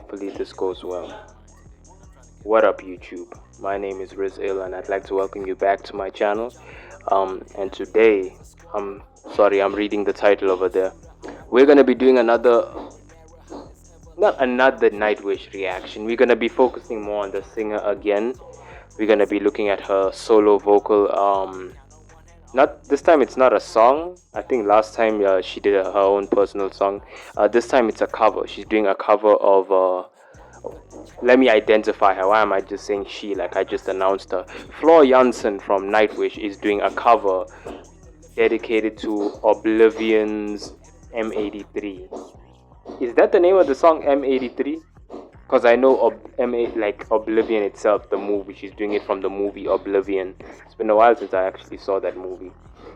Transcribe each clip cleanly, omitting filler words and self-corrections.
hopefully this goes well. What up YouTube? My name is Riz Ill and I'd like to welcome you back to my channel. And today, I'm reading the title over there. We're gonna be doing not another Nightwish reaction. We're gonna be focusing more on the singer again. We're gonna be looking at her solo vocal. Not this time, it's not a song. I think last time she did her own personal song. This time it's a cover. She's doing a cover of let me identify her. Why am I just saying she? Like I just announced her. JANSEN from Nightwish is doing a cover dedicated to Oblivion's M83. Is that the name of the song, M83? Because I know like Oblivion itself, the movie. She's doing it from the movie Oblivion. It's been a while since I actually saw that movie.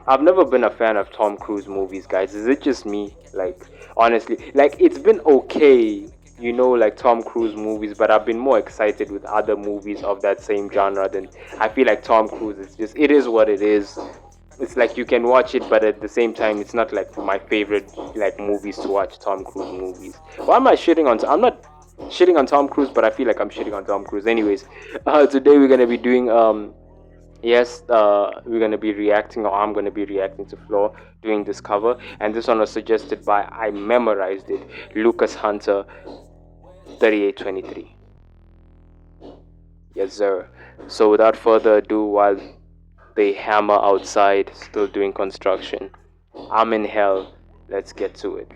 I've never been a fan of Tom Cruise movies, guys. Is it just me? Like, honestly, like it's been okay, you know, like Tom Cruise movies, but I've been more excited with other movies of that same genre than I feel like Tom Cruise is just, it is what it is. It's like you can watch it, but at the same time, it's not like my favorite like movies to watch. Tom Cruise movies. Why am I shitting on? I'm not shitting on Tom Cruise, but I feel like I'm shitting on Tom Cruise. Anyways, today we're gonna be doing we're gonna be reacting, or I'm gonna be reacting to Floor doing this cover, and this one was suggested by, I memorized it, Lucas Hunter 3823. Yes sir. So without further ado, while they hammer outside still doing construction, I'm in hell. Let's get to it.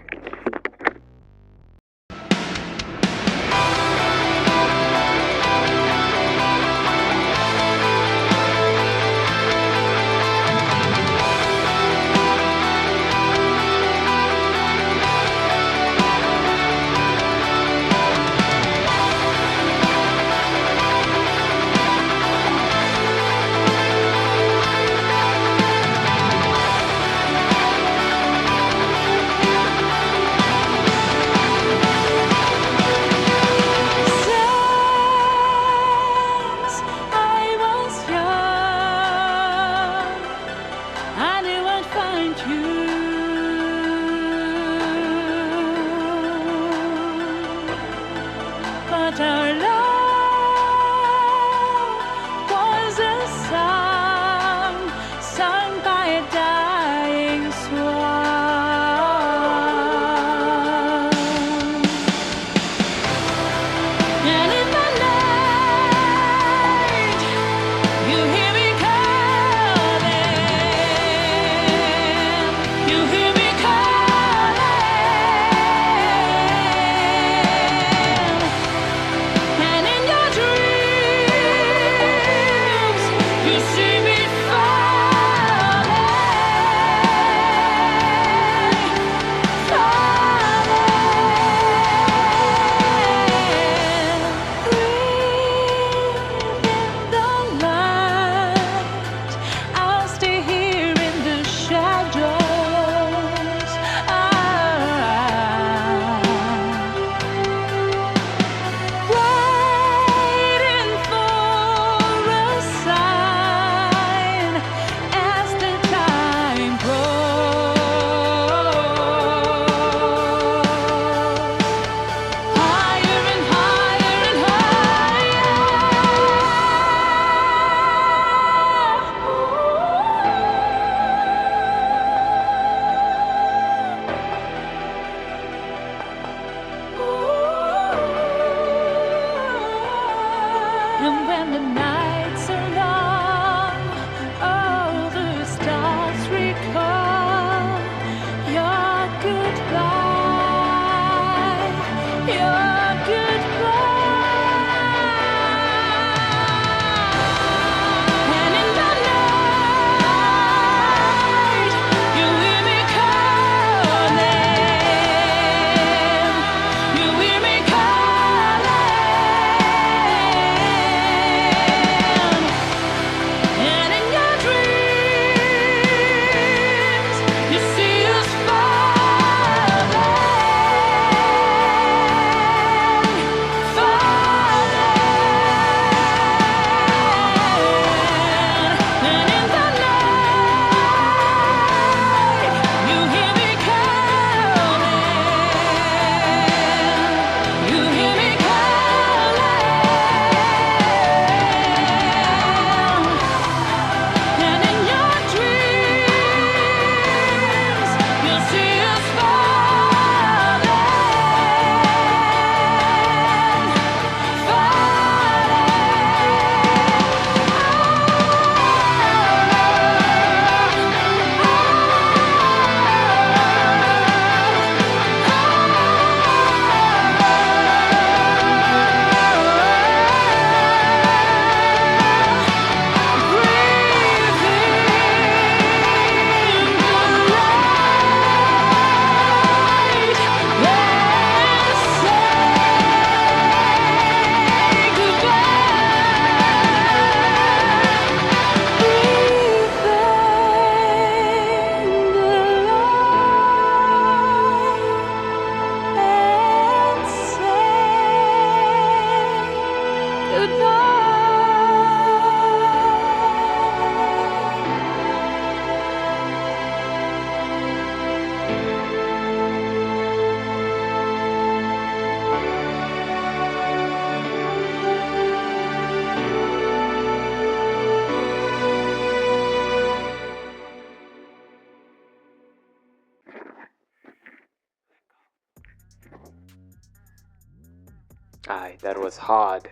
Aye, that was hard.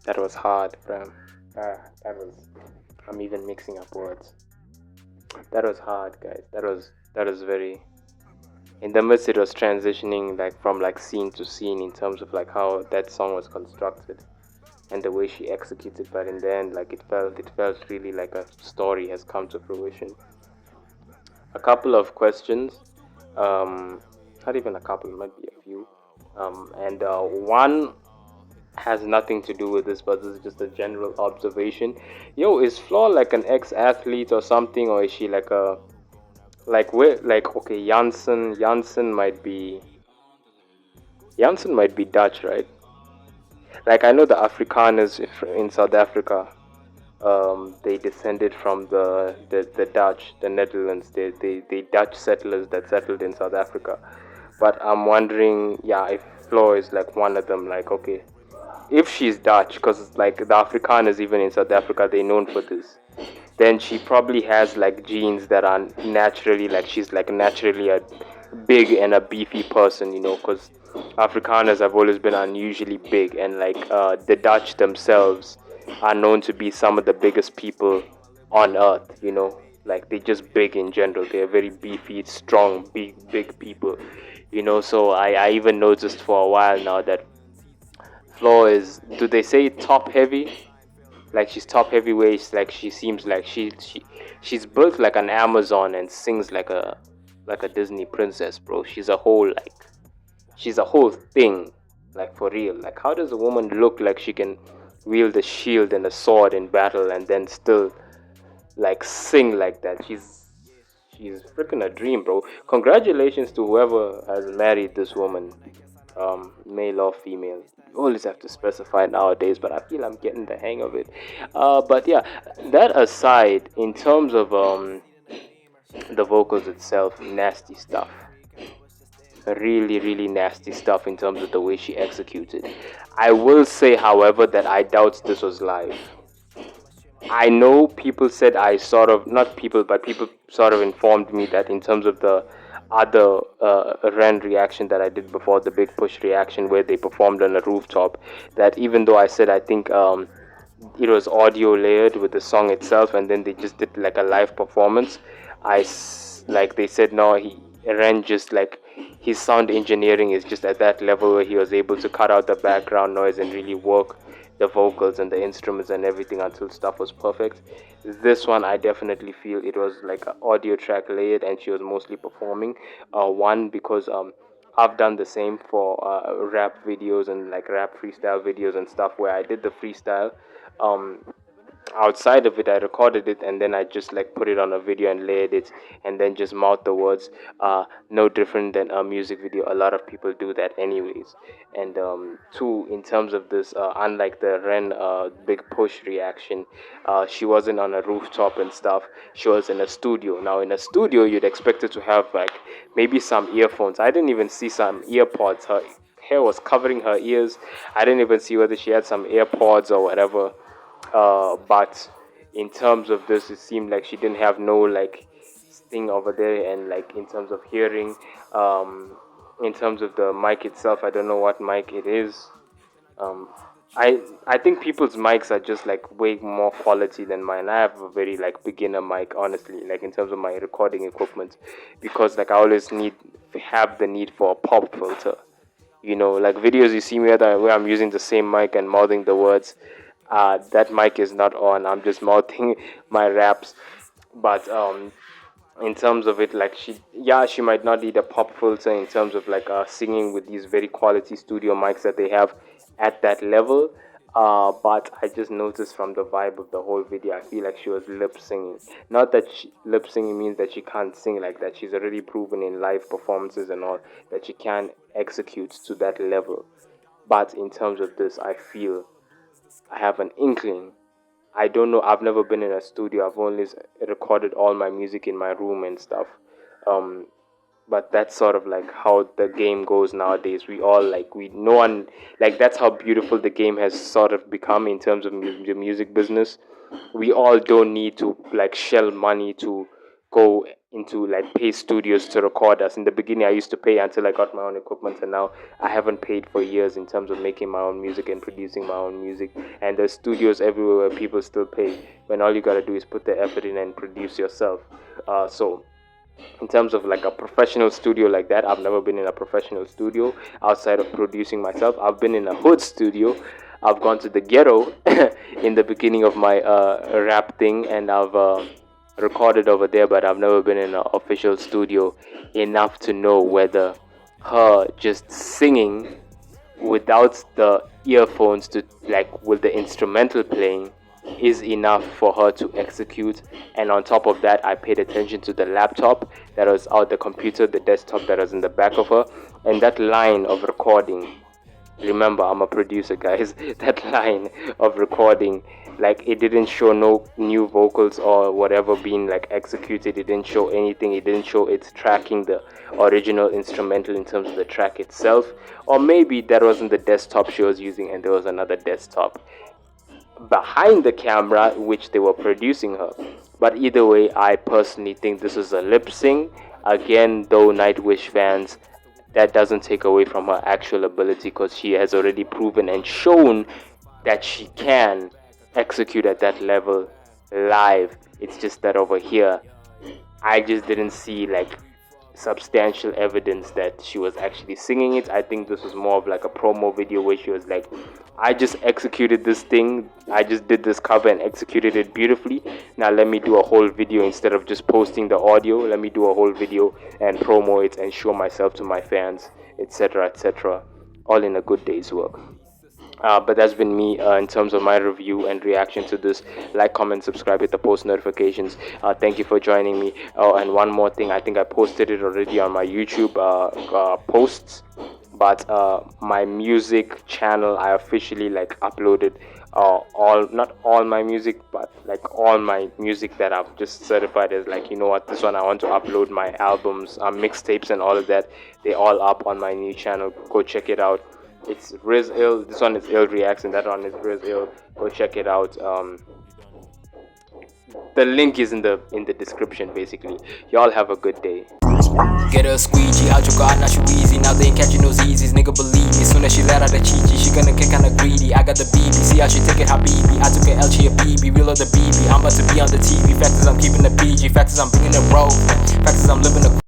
That was hard, fam. That was. I'm even mixing up words. That was hard, guys. That was very. In the midst, it was transitioning like from like scene to scene in terms of like how that song was constructed and the way she executed. But in the end, like it felt really like a story has come to fruition. A couple of questions. Um, Not even a couple, it might be a few. And one has nothing to do with this, but this is just a general observation. Yo, is Flaw like an ex-athlete or something, or is she like a like where like okay, Janssen might be Dutch, right? Like I know the Afrikaners in South Africa, they descended from the Dutch, the Netherlands, the Dutch settlers that settled in South Africa. But I'm wondering, yeah, if Flo is like one of them, like okay, if she's Dutch, because like the Afrikaners even in South Africa, they're known for this. Then she probably has like genes that are naturally like she's like naturally a big and a beefy person, because Afrikaners have always been unusually big, and like the Dutch themselves are known to be some of the biggest people on earth, like they're just big in general. They're very beefy, strong, big people, So I even noticed for a while now that Flo is, do they say top heavy? Like she's top heavyweight. Like she seems like she's built like an Amazon and sings like a Disney princess, bro. She's a whole thing, like for real. Like how does a woman look like she can wield a shield and a sword in battle and then still like sing like that? She's freaking a dream, bro. Congratulations to whoever has married this woman, male or female. You always have to specify nowadays, but I feel I'm getting the hang of it. But yeah, that aside, in terms of the vocals itself, nasty stuff. Really, really nasty stuff in terms of the way she executed. I will say, however, that I doubt this was live. I know people said I sort of, not people, but people sort of informed me that in terms of the other Ren reaction that I did before, the big push reaction where they performed on a rooftop, that even though I said I think it was audio layered with the song itself and then they just did like a live performance, like they said, no, Ren just like his sound engineering is just at that level where he was able to cut out the background noise and really work the vocals and the instruments and everything until stuff was perfect. This one, I definitely feel it was like an audio track layered, and she was mostly performing. One because I've done the same for rap videos and like rap freestyle videos and stuff where I did the freestyle. Um, Outside of it, I recorded it and then I just like put it on a video and layered it and then just mouth the words. No different than a music video. A lot of people do that anyways. And two, in terms of this, unlike the Ren big push reaction, she wasn't on a rooftop and stuff. She was in a studio. Now in a studio, you'd expect her to have like maybe some earphones. I didn't even see some earpods. Her hair was covering her ears. I didn't even see whether she had some AirPods or whatever. But in terms of this, it seemed like she didn't have no like thing over there, and like in terms of hearing, in terms of the mic itself, I don't know what mic it is. Um, I think people's mics are just like way more quality than mine. I have a very like beginner mic, honestly, like in terms of my recording equipment, because like I always have the need for a pop filter. Like videos you see me at where I'm using the same mic and mouthing the words. That mic is not on. I'm just mouthing my raps. But in terms of it, like she might not need a pop filter in terms of like singing with these very quality studio mics that they have at that level. But I just noticed from the vibe of the whole video, I feel like she was lip singing. Not that lip singing means that she can't sing like that. She's already proven in live performances and all that she can execute to that level. But in terms of this, I feel I have an inkling. I don't know. I've never been in a studio. I've only recorded all my music in my room and stuff. Um, but that's sort of like how the game goes nowadays. We all like we no one like that's how beautiful the game has sort of become in terms of the music business. We all don't need to like shell money to go into like pay studios to record us. In the beginning, I used to pay until I got my own equipment, and now I haven't paid for years in terms of making my own music and producing my own music. And there's studios everywhere where people still pay when all you gotta do is put the effort in and produce yourself. So in terms of like a professional studio like that, I've never been in a professional studio outside of producing myself. I've been in a hood studio. I've gone to the ghetto in the beginning of my rap thing, and I've recorded over there, but I've never been in an official studio enough to know whether her just singing without the earphones to like with the instrumental playing is enough for her to execute. And on top of that, I paid attention to the laptop that was out, the computer, the desktop that was in the back of her, and that line of recording. Remember, I'm a producer, guys. That line of recording, like, it didn't show no new vocals or whatever being like executed. It didn't show anything. It didn't show it's tracking the original instrumental in terms of the track itself. Or maybe that wasn't the desktop she was using and there was another desktop behind the camera which they were producing her. But either way, I personally think this is a lip sync. Again, though, Nightwish fans, that doesn't take away from her actual ability, because she has already proven and shown that she can execute at that level live. It's just that over here, I just didn't see like substantial evidence that she was actually singing it. I think this was more of like a promo video where she was like, I just executed this thing, I just did this cover and executed it beautifully. Now let me do a whole video instead of just posting the audio. Let me do a whole video and promo it and show myself to my fans, etc., etc., all in a good day's work. But that's been me in terms of my review and reaction to this. Like, comment, subscribe, hit the post notifications. Thank you for joining me. Oh, and one more thing, I think I posted it already on my YouTube posts, but my music channel, I officially like uploaded not all my music, but like all my music that I've just certified as like, you know what, this one I want to upload my albums, mixtapes and all of that. They're all up on my new channel. Go check it out. It's Riz Ill. This one is Ill Reacts and that one is Riz Ill. Go check it out. The link is in the description basically. Y'all have a good day. Get her squeegee out your guard, now she wheezy. Now they ain't catching those easies, nigga believe me. Soon as she let out the Chi-Chi, she gonna get kinda greedy. I got the BB, see how she take it, Habibi. I took an L, she a BB, real of the BB. I'm about to be on the TV, factors I'm keeping the PG. Factors I'm bringing the road, factors I'm living the